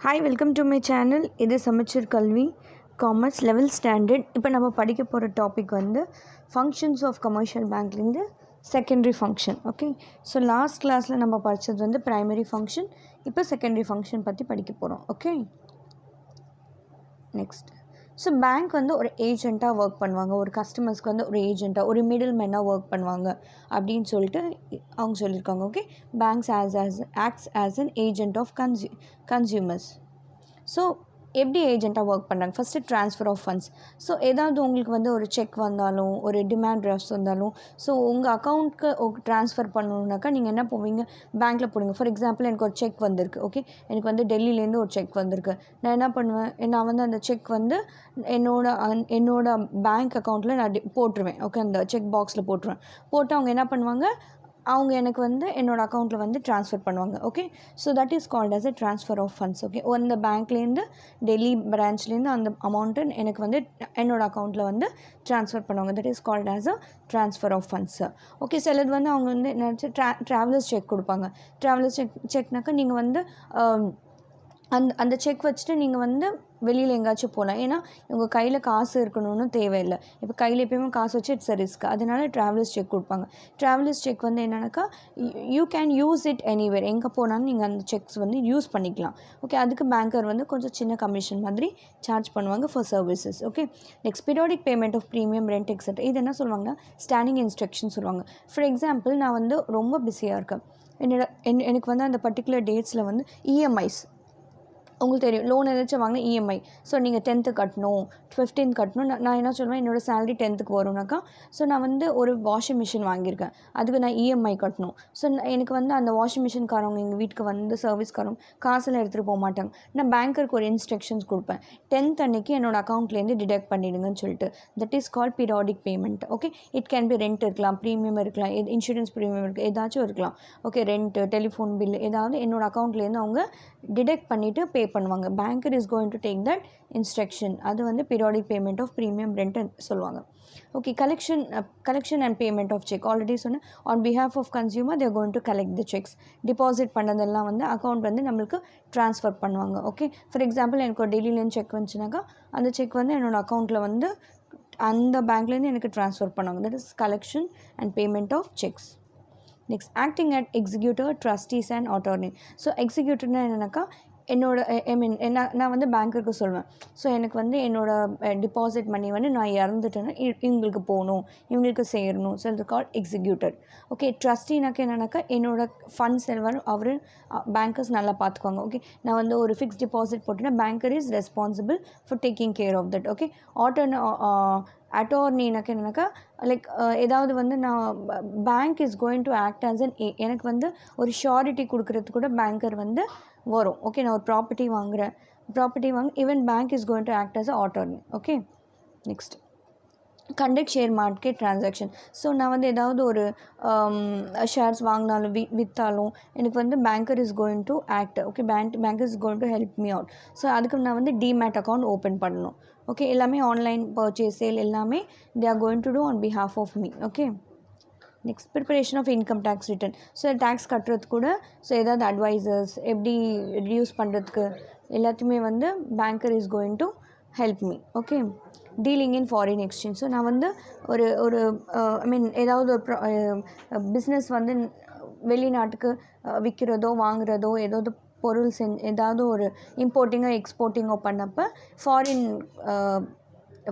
Hi, welcome to my channel. இது சமச்சீர் கல்வி காமர்ஸ் லெவல் ஸ்டாண்டர்ட். இப்போ நம்ம படிக்க போகிற டாபிக் வந்து ஃபங்க்ஷன்ஸ் ஆஃப் கமர்ஷியல் பேங்க்லேருந்து secondary function. Okay, so last கிளாஸில் நம்ம படித்தது வந்து ப்ரைமரி ஃபங்க்ஷன். இப்போ செகண்டரி ஃபங்க்ஷன் பற்றி படிக்க போகிறோம். Okay, next. ஸோ பேங்க் வந்து ஒரு ஏஜெண்ட்டாக ஒர்க் பண்ணுவாங்க, ஒரு கஸ்டமர்ஸ்க்கு வந்து ஒரு ஏஜெண்ட்டாக, ஒரு மிடில் மேனாக ஒர்க் பண்ணுவாங்க அப்படின்னு சொல்லிட்டு அவங்க சொல்லியிருக்காங்க. Okay, banks acts as an agent of consumers. So எப்படி ஏஜெண்ட்டாக ஒர்க் பண்ணுறாங்க? First transfer of funds. So ஏதாவது உங்களுக்கு வந்து ஒரு செக் வந்தாலும், ஒரு டிமாண்ட் ட்ராஃப்ட்ஸ் வந்தாலும், ஸோ உங்கள் அக்கௌண்ட்க்கு ட்ரான்ஸ்ஃபர் பண்ணணுன்னாக்கா நீங்கள் என்ன போவீங்க? பேங்க்கில் போடுங்க. ஃபார் எக்ஸாம்பிள் எனக்கு ஒரு செக் வந்திருக்கு. ஓகே, எனக்கு வந்து டெல்லியிலேருந்து ஒரு செக் வந்திருக்கு. நான் என்ன பண்ணுவேன்? நான் வந்து அந்த செக் வந்து என்னோட பேங்க் அக்கௌண்ட்டில் நான் போட்டுருவேன். ஓகே, அந்த செக் பாக்ஸில் போட்டுருவேன். போட்டு அவங்க என்ன பண்ணுவாங்க? அவங்க எனக்கு வந்து என்னோடய அக்கௌண்ட்டில் வந்து ட்ரான்ஸ்ஃபர் பண்ணுவாங்க. Okay, so that is called as a transfer of funds. Okay, அந்த பேங்க்லேருந்து டெல்லி பிரான்ச்லேருந்து அந்த அமௌண்ட்டு எனக்கு வந்து என்னோடய அக்கௌண்ட்டில் வந்து ட்ரான்ஸ்ஃபர் பண்ணுவாங்க. That is called as a transfer of funds. Okay, சிலது வந்து அவங்க வந்து நினச்சி ட்ராவலர்ஸ் செக் கொடுப்பாங்க. ட்ராவலர்ஸ் செக்னாக்கா நீங்கள் வந்து அந்த செக் வச்சுட்டு நீங்கள் வந்து வெளியில் எங்கேயாச்சும் போகலாம். ஏன்னா உங்கள் கையில் காசு இருக்கணும்னு தேவையில்லை. இப்போ கையில் எப்பயுமே காசு வச்சு இட்ஸ் அ ரிஸ்க். அதனால ட்ராவலர்ஸ் செக் கொடுப்பாங்க. ட்ராவலர்ஸ் செக் வந்து என்னன்னாக்கா you can use it anywhere. எங்கே போனாலும் நீங்கள் அந்த செக்ஸ் வந்து யூஸ் பண்ணிக்கலாம். ஓகே, அதுக்கு பேங்கர் வந்து கொஞ்சம் சின்ன கமிஷன் மாதிரி சார்ஜ் பண்ணுவாங்க for services. Okay, next periodic payment of premium rent etcetera. இது என்ன சொல்லுவாங்கன்னா ஸ்டாண்டிங் இன்ஸ்ட்ரக்ஷன் சொல்லுவாங்க. ஃபார் எக்ஸாம்பிள், நான் வந்து ரொம்ப பிஸியாக இருக்கேன். எனக்கு வந்து அந்த பர்டிகுலர் டேட்ஸில் வந்து இஎம்ஐஸ் உங்களுக்கு தெரியும், லோன் ஏதாச்சும் வாங்கினா இஎம்ஐ. ஸோ நீங்கள் 10th கட்டணும், 15th கட்டணும். நான் என்ன சொல்லுவேன், என்னோடய சேலரி 10th வரும்னாக்கா, ஸோ நான் வந்து ஒரு வாஷிங் மிஷின் வாங்கியிருக்கேன், அதுக்கு நான் இஎம்ஐ கட்டணும். ஸோ எனக்கு வந்து அந்த வாஷிங் மிஷின்காரவங்க எங்கள் வீட்டுக்கு வந்து சர்வீஸ்காரவங்க காசெல்லாம் எடுத்துகிட்டு போக மாட்டாங்க. நான் பேங்க்கருக்கு ஒரு இன்ஸ்ட்ரக்ஷன்ஸ் கொடுப்பேன், 10th அன்னைக்கு என்னோடய அக்கௌண்ட்லேருந்து டிடெக்ட் பண்ணிவிடுங்கன்னு சொல்லிட்டு. That is called periodic payment. Okay, it can be rent இருக்கலாம், ப்ரீமியம் இருக்கலாம், இன்சூரன்ஸ் ப்ரீமியம் இருக்குது, ஏதாச்சும் இருக்கலாம். ஓகே, ரெண்ட்டு, டெலிஃபோன் பில், ஏதாவது என்னோடய அக்கௌண்ட்லேருந்து அவங்க டிடெக்ட் பண்ணிவிட்டு பே பண்ணுவாங்க. Banker is going to take that instruction. அது வந்து பீரியாடிக் பேமெண்ட் ஆஃப் ப்ரீமியம் ரெண்ட்னு சொல்லுவாங்க. Okay, collection and payment of cheque. Already சொன்னேன், on behalf of consumer they're going to collect the cheques. Deposit பண்ணதெல்லாம் வந்து account வந்து நம்மளுக்கு ட்ரான்ஸ்ஃபர் பண்ணுவாங்க. ஓகே, ஃபார் எக்ஸாம்பிள் எனக்கு ஒரு டெல்லியிலேருந்து செக் வந்துச்சுனாக்கா அந்த செக் வந்து என்னோடய அக்கௌண்ட்டில் வந்து அந்த பேங்க்லேருந்து எனக்கு ட்ரான்ஸ்ஃபர் பண்ணுவாங்க. That is collection and payment of cheques. Next, acting at executive, trustees and attorney. So எக்ஸிக்யூட்டிவ்னா என்னன்னாக்கா நான் வந்து பேங்க்குக்கு சொல்லுவேன், ஸோ எனக்கு வந்து என்னோடய டிபாசிட் மணி வந்து நான் இறந்துட்டேன்னா இவங்களுக்கு போகணும், இவங்களுக்கு சேரணும். ஸோ இது கால் எக்ஸிக்யூட்டட். ஓகே, ட்ரஸ்டினாக்கா என்னன்னாக்கா என்னோடய ஃபண்ட்ஸ் எல்லாம் அவர் பேங்கர்ஸ் நல்லா பார்த்துக்குவாங்க. ஓகே, நான் வந்து ஒரு ஃபிக்ஸ்ட் டிபாசிட் போட்டேன்னா banker is responsible for taking care of that. Okay, அட்டார்னினாக்கா என்னன்னாக்கா லைக் ஏதாவது வந்து நான் bank is going to act as an எனக்கு வந்து ஒரு ஷூரிட்டி கொடுக்குறதுக்கு கூட பேங்கர் வந்து வரும். ஓகே, நான் ஒரு ப்ராப்பர்ட்டி வாங்க even bank is going to act as a attorney. Okay, next, conduct share market transaction. So நான் வந்து ஏதாவது ஒரு ஷேர்ஸ் வாங்கினாலும் விற்றாலும் எனக்கு வந்து banker is going to act. Okay, banker is going to help me out. So அதுக்கு நான் வந்து டிமேட் அக்கௌண்ட் ஓப்பன் பண்ணணும். ஓகே, எல்லாமே ஆன்லைன் பர்ச்சேஸ் சேல் எல்லாமே they are going to do on behalf of me. Okay, next, preparation of income tax return. So tax கட்டுறது கூட so ஏதாவது advisers எப்படி ரிடியூஸ் பண்ணுறதுக்கு எல்லாத்தையுமே வந்து banker is going to help me. Okay, dealing in foreign exchange. So நான் வந்து ஒரு ஏதாவது ஒரு பிஸ்னஸ் வந்து வெளிநாட்டுக்கு விற்கிறதோ வாங்குறதோ ஏதாவது பொருள் ஏதாவது ஒரு இம்போர்ட்டிங்கோ எக்ஸ்போர்ட்டிங்கோ பண்ணப்போ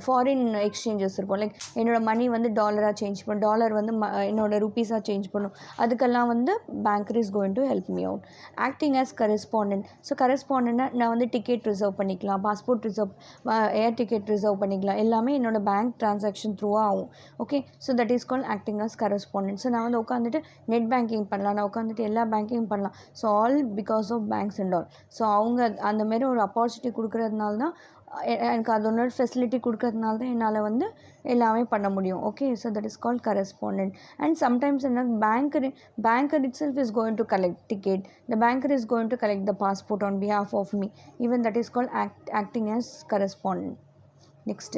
ஃபாரின் எக்ஸ்சேஞ்சஸ் இருக்கும். லைக் என்னோடய மணி வந்து டாலராக சேஞ்ச் பண்ணும், டாலர் வந்து என்னோடய ருப்பீஸாக சேஞ்ச் பண்ணும். அதுக்கெல்லாம் வந்து banker is going to help me out. Acting as correspondent. So கரஸ்பாண்டன்ட்னா நான் வந்து டிக்கெட் ரிசர்வ் பண்ணிக்கலாம், பாஸ்போர்ட் ஏர் டிக்கெட் ரிசர்வ் பண்ணிக்கலாம். எல்லாமே என்னோடய பேங்க் ட்ரான்சாக்ஷன் த்ரூவாக ஆகும். Okay, so that is called acting as correspondent. So நான் வந்து உட்காந்துட்டு நெட் பேங்கிங் பண்ணலாம், நான் உட்காந்துட்டு எல்லா பேங்கிங் பண்ணலாம். So all because of banks and all. So அவங்க அந்தமாரி ஒரு ஆப்பர்ச்சுனிட்டி கொடுக்குறதுனால தான் எனக்கு அதோட ஃபெசிலிட்டி கொடுக்கறதுனால தான் என்னால் வந்து எல்லாமே பண்ண முடியும். Okay, so that is called correspondent. And sometimes என்ன banker itself is going to collect ticket, the banker is going to collect the passport on behalf of me. Even that is called acting as correspondent. Next,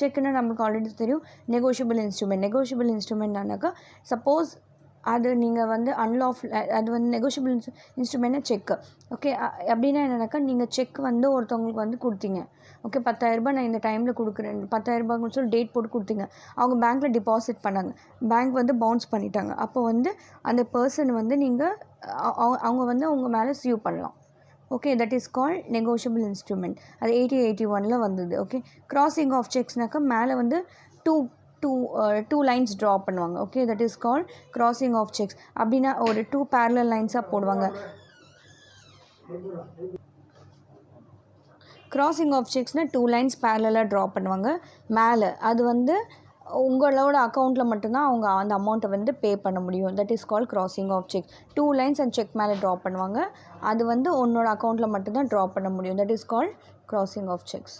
செக்குன்னா நம்மளுக்கு already தெரியும், negotiable இன்ஸ்ட்ருமெண்ட்னாக்கா suppose அது நீங்கள் வந்து unlawful அது வந்து negotiable இன்ஸ்ட்ருமெண்ட்னா செக்கு. Okay. அப்படின்னா என்னன்னாக்கா, நீங்கள் செக் வந்து ஒருத்தவங்களுக்கு வந்து கொடுத்தீங்க. ஓகே, 10,000 நான் இந்த டைமில் கொடுக்குறேன், 10,000 சொல்லி டேட் போட்டு கொடுத்தீங்க. அவங்க பேங்க்கில் டிபாசிட் பண்ணாங்க, பேங்க் வந்து பவுன்ஸ் பண்ணிட்டாங்க. அப்போ வந்து அந்த பர்சன் வந்து நீங்கள் அவங்க வந்து உங்கள் மேலே சியூ பண்ணலாம். Okay, that is called negotiable instrument. அது 1881 வந்தது. ஓகே. கிராசிங் ஆஃப் செக்ஸ்னாக்கா மேலே வந்து two two two lines draw பண்ணுவாங்க. Okay, that is called crossing of cheques. அப்படின்னா ஒரு 2 பேரலல் லைன்ஸாக போடுவாங்க. கிராசிங் ஆஃப் செக்ஸ்னால் 2 லைன்ஸ் பேரலாக ட்ரா பண்ணுவாங்க மேலே. அது வந்து உங்களோட அக்கௌண்ட்டில் மட்டும்தான் அவங்க அந்த அமௌண்ட்டை வந்து பே பண்ண முடியும். That is called crossing of cheque. 2 lines அந்த செக் மேலே ட்ரா பண்ணுவாங்க. அது வந்து உன்னோட அக்கௌண்ட்டில் மட்டும்தான் ட்ரா பண்ண முடியும். That is called crossing of cheques.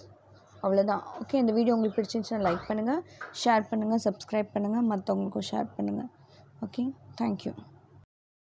அவ்வளோதான். ஓகே, இந்த வீடியோ உங்களுக்கு பிடிச்சிருந்துச்சுன்னா லைக் பண்ணுங்கள், ஷேர் பண்ணுங்கள், சப்ஸ்கிரைப் பண்ணுங்கள், மற்றவங்களுக்கும் ஷேர் பண்ணுங்கள். Okay, thank you.